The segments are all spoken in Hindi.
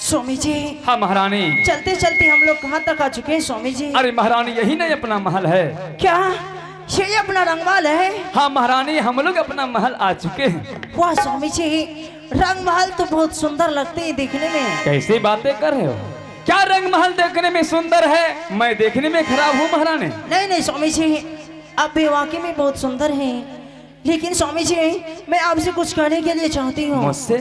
स्वामी जी। हाँ महारानी। चलते चलते हम लोग कहाँ तक आ चुके हैं स्वामी जी? अरे महारानी यही नहीं अपना महल है। क्या ये अपना रंगमहल है? हाँ महारानी हम लोग अपना महल आ चुके हैं। वाह स्वामी जी, रंगमहल तो बहुत सुंदर लगते हैं देखने में। कैसी बातें कर रहे हो? क्या रंगमहल देखने में सुंदर है, मैं देखने में खराब हूँ महारानी? नहीं नहीं स्वामी जी, आप भी वाकई में बहुत सुंदर हैं। लेकिन स्वामी जी मैं आपसे कुछ कहने के लिए चाहती हूँ। मुझसे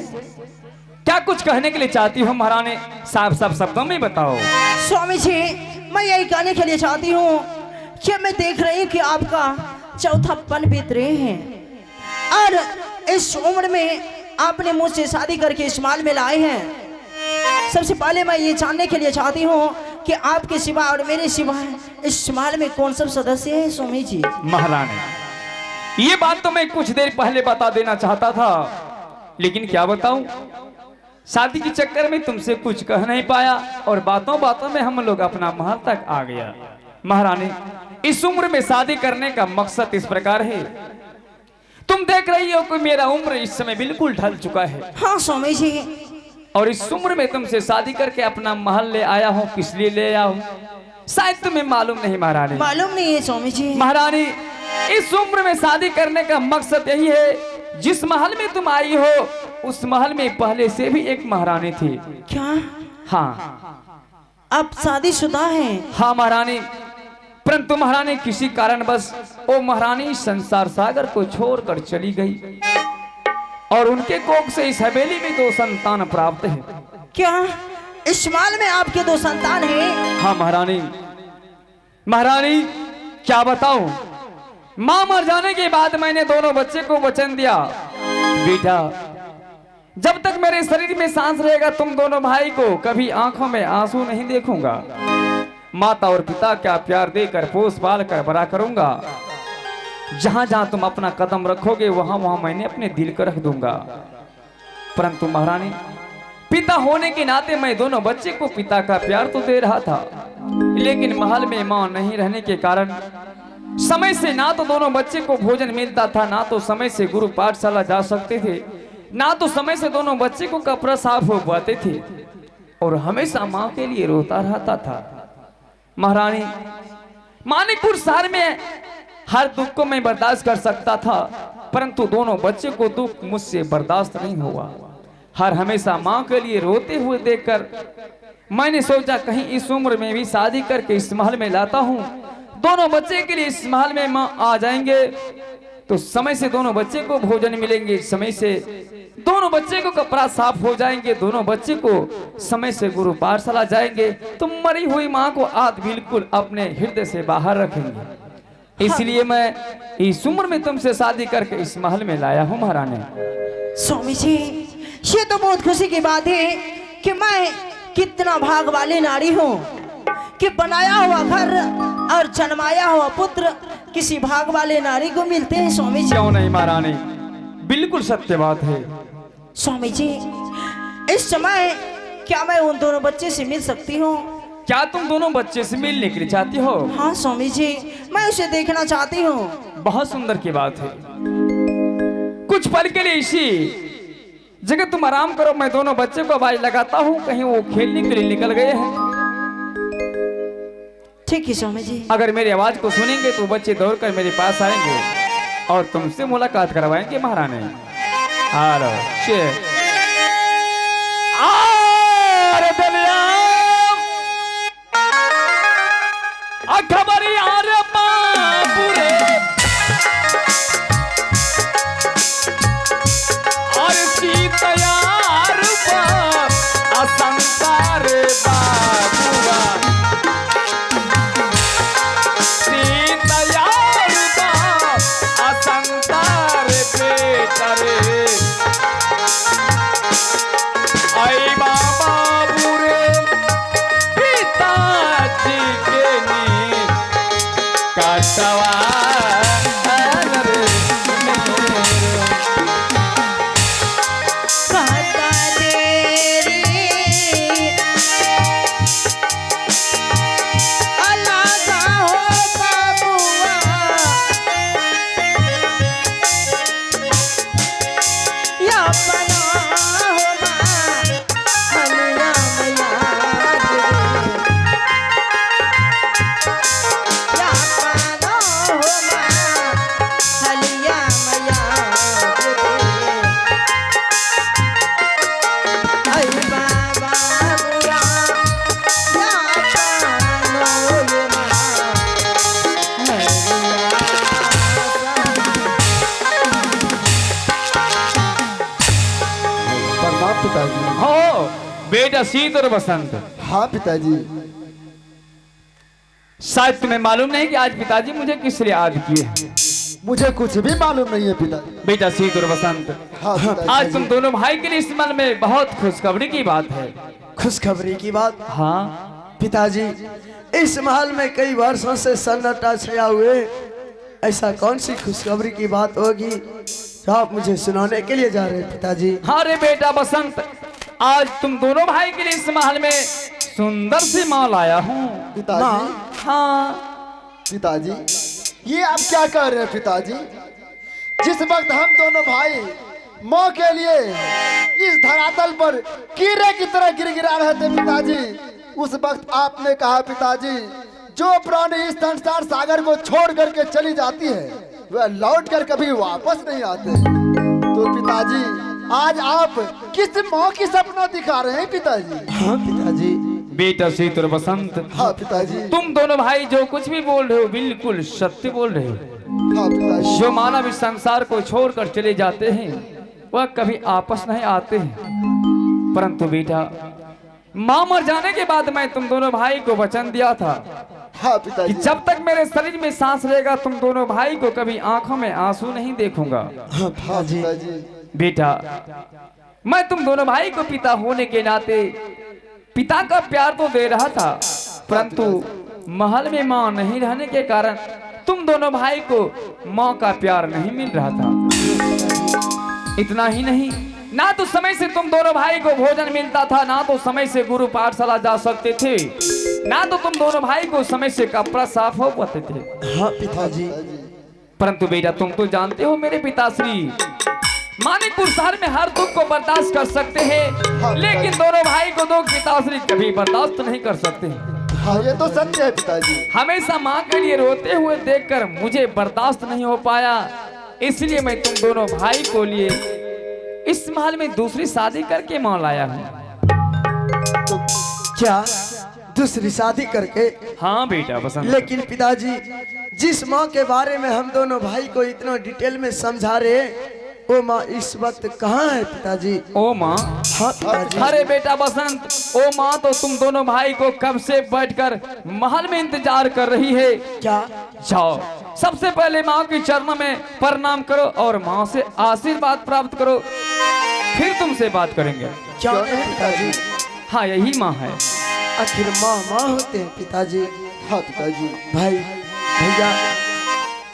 क्या कुछ कहने के लिए चाहती हो महारानी? साफ साफ शब्दों में बताओ। स्वामी जी मैं यही कहने के लिए चाहती हूँ कि मैं देख रही हूँ कि आपका चौथापन बीत रहे हैं और इस उम्र में आपने मुझसे शादी करके इस महल में लाए हैं। सबसे पहले मैं ये जानने के लिए चाहती हूँ कि आपके सिवा और मेरे सिवा इस महल में कौन सब सदस्य है स्वामी जी? महारानी ये बात तो मैं कुछ देर पहले बता देना चाहता था, लेकिन क्या बताऊं, शादी के चक्कर में तुमसे कुछ कह नहीं पाया और बातों बातों में हम लोग अपना महल तक आ गया। महारानी इस उम्र में शादी करने का मकसद इस प्रकार है, तुम देख रही हो कि मेरा उम्र इस समय बिल्कुल ढल चुका है। हाँ स्वामी जी। और इस उम्र में तुमसे शादी करके अपना महल ले आया हूँ। किस लिए ले आया हूँ शायद तुम्हें मालूम नहीं महारानी। मालूम नहीं है स्वामी जी। महारानी इस उम्र में शादी करने का मकसद यही है, जिस महल में तुम आई हो उस महल में पहले से भी एक महारानी थी। क्या? हाँ आप शादीशुदा हैं? हाँ महारानी, परंतु महारानी किसी कारणवश वो महारानी संसार सागर को छोड़कर चली गई और उनके कोख से इस हवेली में 2 संतान प्राप्त है। क्या इस महल में आपके 2 संतान हैं? हाँ महारानी। महारानी क्या बताऊं, मां मर जाने के बाद मैंने दोनों बच्चे को वचन दिया, बेटा जब तक मेरे शरीर में सांस रहेगा तुम दोनों भाई को कभी आंखों में आंसू नहीं देखूंगा। माता और पिता का प्यार देकर पोस पाल कर बड़ा करूंगा। जहां जहां तुम अपना कदम रखोगे वहां वहां मैंने अपने दिल को रख दूंगा। परंतु महारानी पिता होने के नाते मैं दोनों बच्चे को पिता का प्यार तो दे रहा था, लेकिन महल में मां नहीं रहने के कारण समय से ना तो दोनों बच्चे को भोजन मिलता था, ना तो समय से गुरु पाठशाला जा सकते थे, ना तो समय से दोनों बच्चे को कपड़ा साफ हो पाते थे और हमेशा मां के लिए रोता रहता था। महारानी मानिकपुर शहर में हर दुख को मैं बर्दाश्त कर सकता था, परंतु दोनों बच्चे को दुख मुझसे बर्दाश्त नहीं हुआ। हर हमेशा मां के लिए रोते हुए देखकर मैंने सोचा कहीं इस उम्र में भी शादी करके इस महल में लाता हूं, दोनों बच्चे के लिए इस महल में मां आ जाएंगे तो समय से दोनों बच्चे को भोजन मिलेंगे, समय से दोनों बच्चे को कपड़ा साफ हो जाएंगे, दोनों बच्चे को समय से गुरु पाठशाला जाएंगे तो मरी हुई मां को आज बिल्कुल अपने हृदय से बाहर रखेंगे। इसलिए मैं इस उम्र में तुमसे शादी करके इस महल में लाया हूँ महारानी। स्वामी जी ये तो बहुत खुशी की बात है कि मैं कितना भाग वाली नारी हूँ कि बनाया हुआ घर और जन्माया हुआ पुत्र किसी भाग वाले नारी को मिलते हैं। स्वामी जी क्यों नहीं महारानी, बिल्कुल सत्य बात है। स्वामी जी इस समय क्या मैं उन दोनों बच्चे से मिल सकती हूँ? क्या तुम दोनों बच्चे से मिलने के लिए चाहती हो? हाँ स्वामी जी मैं उसे देखना चाहती हूँ। बहुत सुंदर की बात है। कुछ पल के लिए इसी जगह तुम आराम करो, मैं दोनों बच्चे को आवाज लगाता हूँ, कहीं वो खेलने के लिए निकल गए हैं। ठीक है स्वामी जी। अगर मेरी आवाज को सुनेंगे तो बच्चे दौड़कर मेरे पास आएंगे और तुमसे मुलाकात करवाएंगे महारानी। पिताजी। हो बेटा शीत और बसंत, हाँ पिताजी। शायद तुम्हें मालूम नहीं कि आज पिताजी मुझे किस लिए याद किए। मुझे कुछ भी मालूम नहीं है पिताजी। बेटा शीत और बसंत, हाँ पिताजी। आज तुम दोनों भाई के लिए इस मन में बहुत खुशखबरी की बात है। खुशखबरी की बात? हाँ पिताजी, इस महल में कई वर्षों से सन्नाटा छाया हुए, ऐसा कौन सी खुशखबरी की बात होगी जो आप मुझे सुनाने के लिए जा रहे हैं पिताजी? हाँ रे बेटा बसंत, आज तुम दोनों भाई के लिए इस महल में सुंदर सी माँ लाया हूँ। पिताजी, हाँ पिताजी ये आप क्या कह रहे हैं पिताजी? जिस वक्त हम दोनों भाई माँ के लिए इस धरातल पर कीड़े की तरह गिरा रहे थे पिताजी, उस वक्त आपने कहा पिताजी जो प्राणी इस संसार सागर को छोड़ करके चली जाती है वह लौट कर कभी वापस नहीं आते। तो पिताजी आज आप किस माँ की सपना दिखा रहे हैं पिताजी? हाँ पिताजी। बेटा शीत और बसंत, हाँ पिताजी। तुम दोनों भाई जो कुछ भी बोल रहे हो बिल्कुल सत्य बोल रहे हो। हाँ पिताजी। जो मानव इस संसार को छोड़कर चले जाते हैं वह कभी आपस नहीं आते हैं। परंतु बेटा माँ मर जाने के बाद मैं तुम दोनों भाई को वचन दिया था हाँ कि पिताजी। जब तक मेरे शरीर में सांस रहेगा तुम दोनों भाई को कभी आंखों में आंसू नहीं देखूंगा। हाँ पिताजी। बेटा मैं तुम दोनों भाई को पिता होने के नाते पिता का प्यार तो दे रहा था, परंतु महल में माँ नहीं रहने के कारण तुम दोनों भाई को माँ का प्यार नहीं मिल रहा था। इतना ही नहीं, ना तो समय से तुम दोनों भाई को भोजन मिलता था, ना तो समय से गुरु पाठशाला जा सकते थे, ना तो तुम दोनों भाई को समय से कपड़ा साफ हो पाते थे। हाँ पिताजी। परंतु बेटा तुम तो जानते हो मेरे पिताश्री मानिकपुर शहर में हर दुख को बर्दाश्त कर सकते हैं, लेकिन दोनों भाई को दुख पिताश्री कभी बर्दाश्त नहीं कर सकते। हाँ ये तो सत्य है पिताजी। हमेशा माँ के लिए रोते हुए देखकर मुझे बर्दाश्त नहीं हो पाया, इसलिए मैं तुम दोनों भाई को लिए इस महल में दूसरी शादी करके माँ लाया हूँ। तो क्या दूसरी शादी करके? हाँ बेटा बसंत। लेकिन पिताजी जिस माँ के बारे में हम दोनों भाई को इतना डिटेल में समझा रहे वो माँ इस वक्त कहाँ है पिताजी? ओ माँ। हाँ पिताजी। अरे बेटा बसंत, ओ माँ तो तुम दोनों भाई को कब से बैठकर महल में इंतजार कर रही है। क्या? जाओ सबसे पहले माँ के चरणों में प्रणाम करो और माँ से आशीर्वाद प्राप्त करो, फिर तुमसे बात करेंगे। क्या है पिताजी? हाँ यही माँ है। आखिर माँ माँ होते हैं पिताजी। हाँ पिताजी। भाई भैया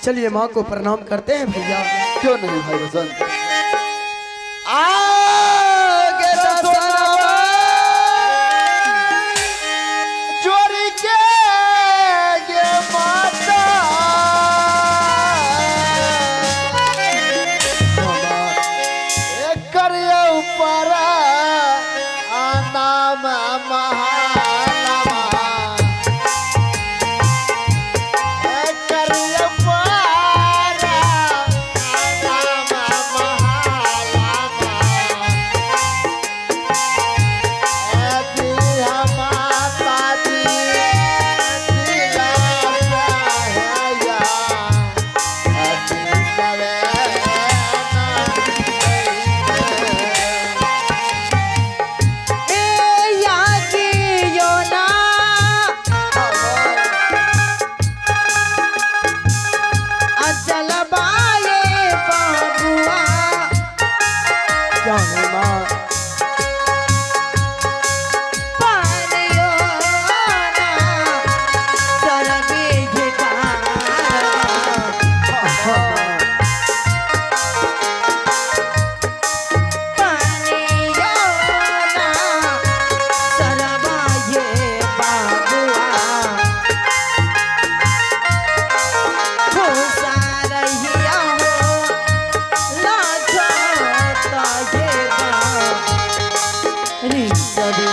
चलिए माँ को प्रणाम करते हैं भैया। क्यों नहीं भाई बसंत? आगे चोरी के ये माता करिए ऊपर नाम महालमा करिए ऊपर नाम महालमा सभी